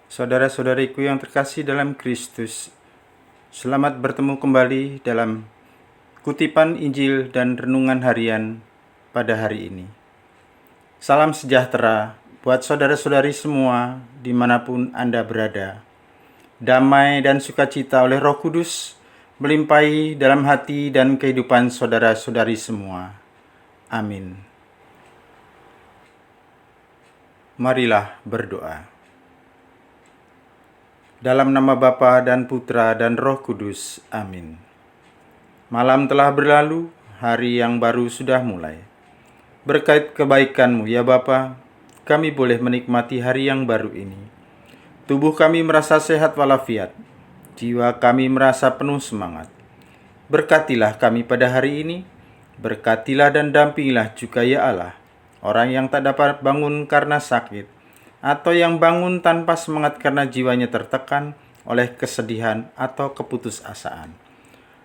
Saudara-saudariku yang terkasih dalam Kristus, selamat bertemu kembali dalam kutipan Injil dan renungan harian pada hari ini. Salam sejahtera buat saudara-saudari semua dimanapun Anda berada. Damai dan sukacita oleh Roh Kudus melimpahi dalam hati dan kehidupan saudara-saudari semua. Amin. Marilah berdoa. Dalam nama Bapa dan Putra dan Roh Kudus. Amin. Malam telah berlalu, hari yang baru sudah mulai. Berkat kebaikan-Mu ya Bapa, kami boleh menikmati hari yang baru ini. Tubuh kami merasa sehat walafiat, jiwa kami merasa penuh semangat. Berkatilah kami pada hari ini, berkatilah dan dampingilah juga ya Allah, orang yang tak dapat bangun karena sakit, atau yang bangun tanpa semangat karena jiwanya tertekan oleh kesedihan atau keputusasaan.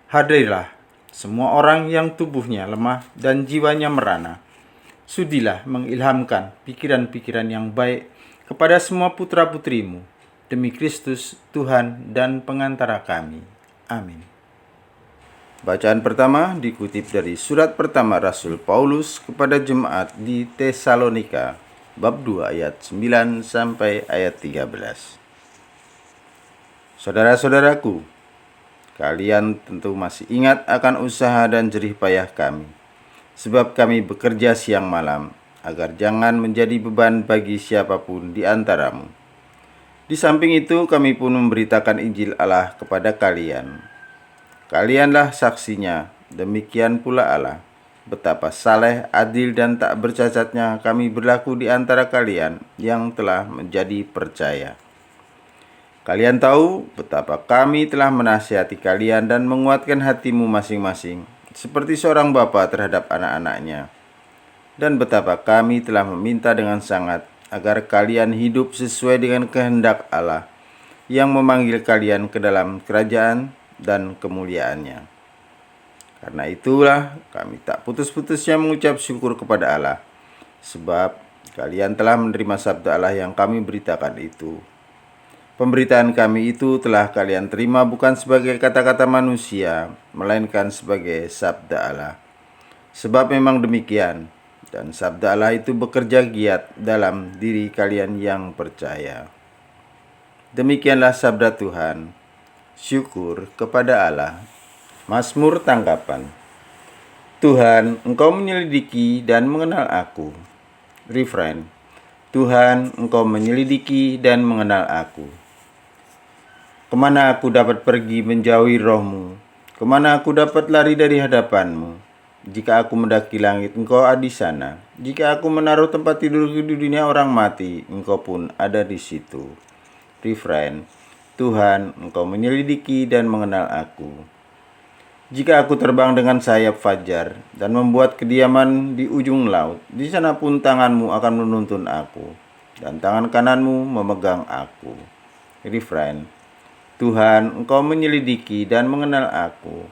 Hadirlah semua orang yang tubuhnya lemah dan jiwanya merana. Sudilah mengilhamkan pikiran-pikiran yang baik kepada semua putra-putrimu, demi Kristus Tuhan dan pengantara kami. Amin. Bacaan pertama dikutip dari surat pertama Rasul Paulus kepada jemaat di Tesalonika, bab 2 ayat 9 sampai ayat 13. Saudara-saudaraku, kalian tentu masih ingat akan usaha dan jerih payah kami, sebab kami bekerja siang malam, agar jangan menjadi beban bagi siapapun di antaramu. Di samping itu, kami pun memberitakan Injil Allah kepada kalian. Kalianlah saksinya, demikian pula Allah. Betapa saleh, adil, dan tak bercacatnya kami berlaku di antara kalian yang telah menjadi percaya. Kalian tahu betapa kami telah menasihati kalian dan menguatkan hatimu masing-masing, seperti seorang bapa terhadap anak-anaknya. Dan betapa kami telah meminta dengan sangat agar kalian hidup sesuai dengan kehendak Allah yang memanggil kalian ke dalam kerajaan dan kemuliaannya. Karena itulah kami tak putus-putusnya mengucap syukur kepada Allah, sebab kalian telah menerima sabda Allah yang kami beritakan itu. Pemberitaan kami itu telah kalian terima bukan sebagai kata-kata manusia, melainkan sebagai sabda Allah. Sebab memang demikian, dan sabda Allah itu bekerja giat dalam diri kalian yang percaya. Demikianlah sabda Tuhan. Syukur kepada Allah. Mazmur tanggapan. Tuhan, Engkau menyelidiki dan mengenal aku. Refrain. Tuhan, Engkau menyelidiki dan mengenal aku. Kemana aku dapat pergi menjauhi Roh-Mu? Kemana aku dapat lari dari hadapan-Mu? Jika aku mendaki langit, Engkau ada di sana. Jika aku menaruh tempat tidur di dunia orang mati, Engkau pun ada di situ. Refrain. Tuhan, Engkau menyelidiki dan mengenal aku. Jika aku terbang dengan sayap fajar dan membuat kediaman di ujung laut, di sana pun tangan-Mu akan menuntun aku, dan tangan kanan-Mu memegang aku. Refrain. Tuhan, Engkau menyelidiki dan mengenal aku.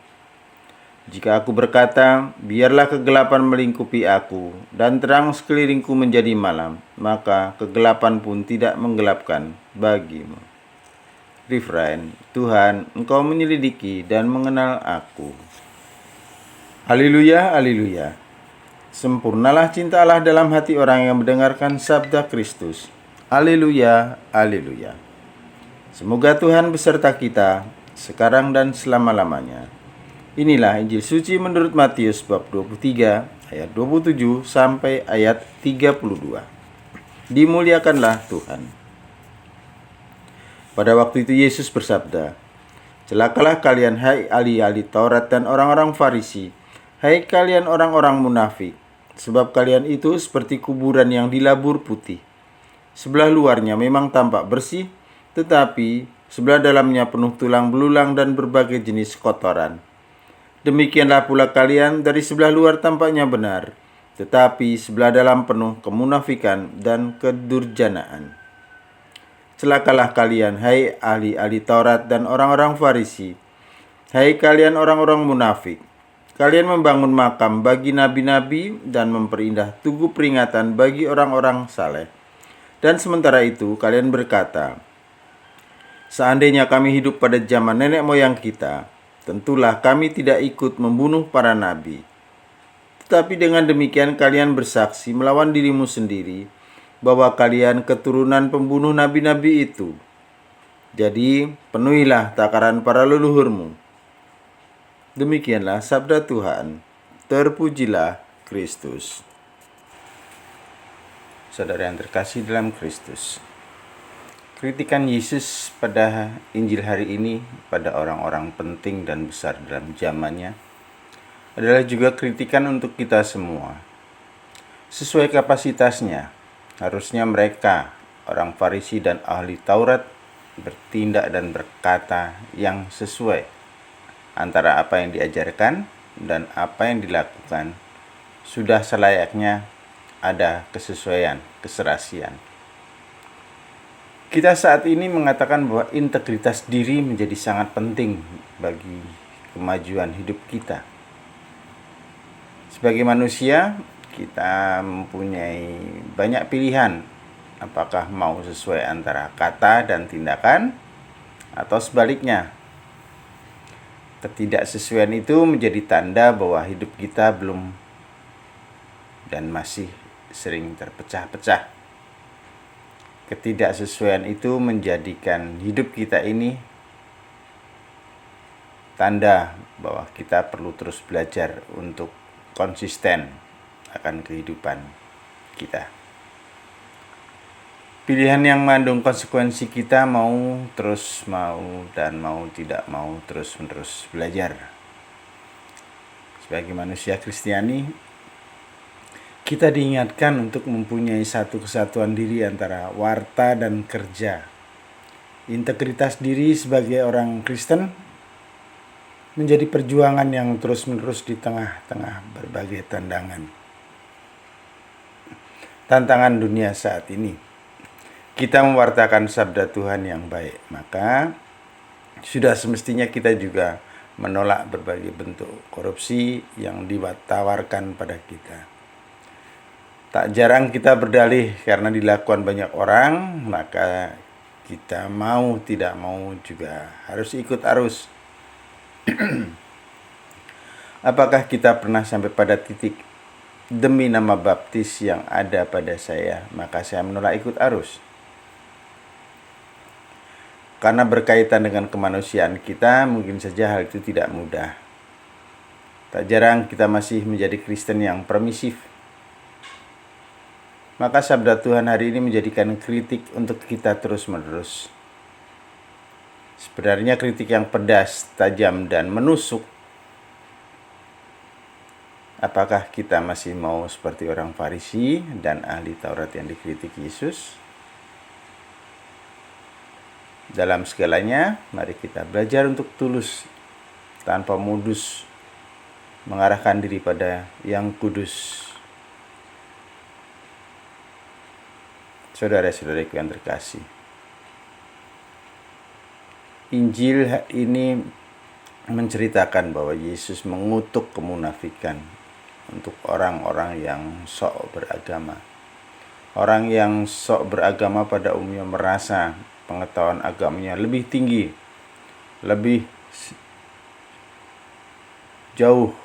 Jika aku berkata, biarlah kegelapan melingkupi aku, dan terang sekelilingku menjadi malam, maka kegelapan pun tidak menggelapkan bagimu. Refrain. Tuhan, Engkau menyelidiki dan mengenal aku. Haleluya, haleluya. Sempurnalah cinta Allah dalam hati orang yang mendengarkan sabda Kristus. Haleluya, haleluya. Semoga Tuhan beserta kita sekarang dan selama-lamanya. Inilah Injil suci menurut Matius bab 23 ayat 27 sampai ayat 32. Dimuliakanlah Tuhan. Pada waktu itu Yesus bersabda, celakalah kalian hai ahli-ahli Taurat dan orang-orang Farisi, hai kalian orang-orang munafik, sebab kalian itu seperti kuburan yang dilabur putih. Sebelah luarnya memang tampak bersih, tetapi sebelah dalamnya penuh tulang belulang dan berbagai jenis kotoran. Demikianlah pula kalian dari sebelah luar tampaknya benar, tetapi sebelah dalam penuh kemunafikan dan kedurjanaan. Celakalah kalian, hai ahli-ahli Taurat dan orang-orang Farisi, hai kalian orang-orang munafik. Kalian membangun makam bagi nabi-nabi dan memperindah tugu peringatan bagi orang-orang saleh. Dan sementara itu kalian berkata, Seandainya kami hidup pada zaman nenek moyang kita, tentulah kami tidak ikut membunuh para nabi. Tetapi dengan demikian kalian bersaksi melawan dirimu sendiri bahwa kalian keturunan pembunuh nabi-nabi itu. Jadi penuhilah takaran para leluhurmu. Demikianlah sabda Tuhan. Terpujilah Kristus. Saudara yang terkasih dalam Kristus, kritikan Yesus pada Injil hari ini pada orang-orang penting dan besar dalam zamannya adalah juga kritikan untuk kita semua. Sesuai kapasitasnya, harusnya mereka, orang Farisi dan ahli Taurat, bertindak dan berkata yang sesuai antara apa yang diajarkan dan apa yang dilakukan. Sudah selayaknya ada kesesuaian, keserasian. Kita saat ini mengatakan bahwa integritas diri menjadi sangat penting bagi kemajuan hidup kita. Sebagai manusia, kita mempunyai banyak pilihan, apakah mau sesuai antara kata dan tindakan atau sebaliknya. Ketidaksesuaian itu menjadi tanda bahwa hidup kita belum dan masih sering terpecah-pecah. Ketidaksesuaian itu menjadikan hidup kita ini tanda bahwa kita perlu terus belajar untuk konsisten akan kehidupan kita. Pilihan yang mengandung konsekuensi kita mau tidak mau terus-menerus belajar. Sebagai manusia Kristiani, kita diingatkan untuk mempunyai satu kesatuan diri antara warta dan kerja. Integritas diri sebagai orang Kristen menjadi perjuangan yang terus-menerus di tengah-tengah berbagai tantangan dunia saat ini. Kita mewartakan sabda Tuhan yang baik, maka sudah semestinya kita juga menolak berbagai bentuk korupsi yang ditawarkan pada kita. Tak jarang kita berdalih karena dilakukan banyak orang, maka kita mau tidak mau juga harus ikut arus. Apakah kita pernah sampai pada titik demi nama baptis yang ada pada saya, maka saya menolak ikut arus? Karena berkaitan dengan kemanusiaan kita, mungkin saja hal itu tidak mudah. Tak jarang kita masih menjadi Kristen yang permisif. Maka sabda Tuhan hari ini menjadikan kritik untuk kita terus-menerus. Sebenarnya kritik yang pedas, tajam, dan menusuk. Apakah kita masih mau seperti orang Farisi dan ahli Taurat yang dikritik Yesus? Dalam segalanya, mari kita belajar untuk tulus, tanpa modus, mengarahkan diri pada yang kudus. Saudara-saudariku yang terkasih, Injil ini menceritakan bahwa Yesus mengutuk kemunafikan untuk orang-orang yang sok beragama. Orang yang sok beragama pada umumnya merasa pengetahuan agamanya lebih tinggi, lebih jauh,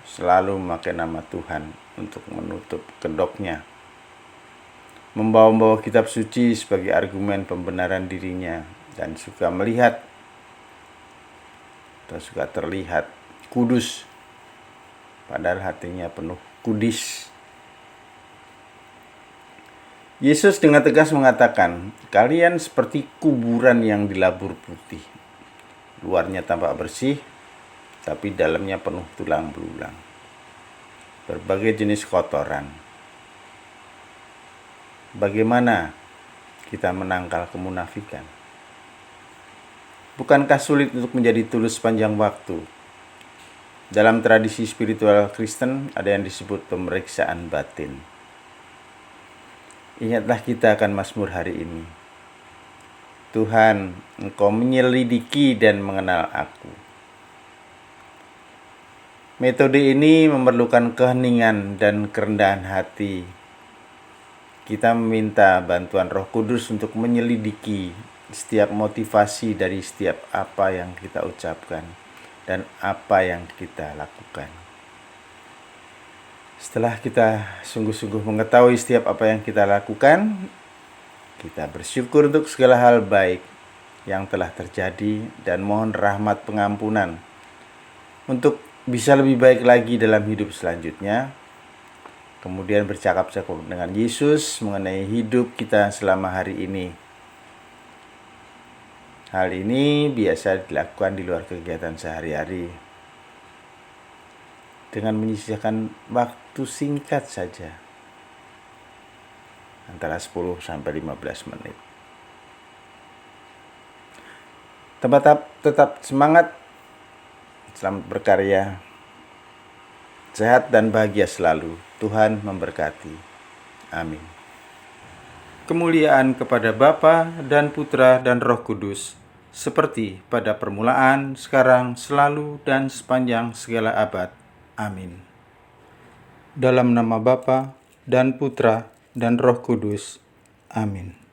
selalu memakai nama Tuhan untuk menutup kedoknya, membawa kitab suci sebagai argumen pembenaran dirinya, dan suka melihat atau suka terlihat kudus, padahal hatinya penuh kudis. Yesus dengan tegas mengatakan, kalian seperti kuburan yang dilabur putih. Luarnya tampak bersih, tapi dalamnya penuh tulang belulang. Berbagai jenis kotoran. Bagaimana kita menangkal kemunafikan? Bukankah sulit untuk menjadi tulus sepanjang waktu? Dalam tradisi spiritual Kristen ada yang disebut pemeriksaan batin. Ingatlah kita akan Mazmur hari ini. Tuhan, Engkau menyelidiki dan mengenal aku. Metode ini memerlukan keheningan dan kerendahan hati. Kita meminta bantuan Roh Kudus untuk menyelidiki setiap motivasi dari setiap apa yang kita ucapkan dan apa yang kita lakukan. Setelah kita sungguh-sungguh mengetahui setiap apa yang kita lakukan, kita bersyukur untuk segala hal baik yang telah terjadi dan mohon rahmat pengampunan untuk bisa lebih baik lagi dalam hidup selanjutnya. Kemudian bercakap-cakap dengan Yesus mengenai hidup kita selama hari ini. Hal ini biasa dilakukan di luar kegiatan sehari-hari dengan menyisihkan waktu singkat saja, antara 10 sampai 15 menit. Tetap semangat, selamat berkarya, sehat dan bahagia selalu. Tuhan memberkati. Amin. Kemuliaan kepada Bapa dan Putra dan Roh Kudus, seperti pada permulaan, sekarang, selalu, dan sepanjang segala abad. Amin. Dalam nama Bapa dan Putra dan Roh Kudus. Amin.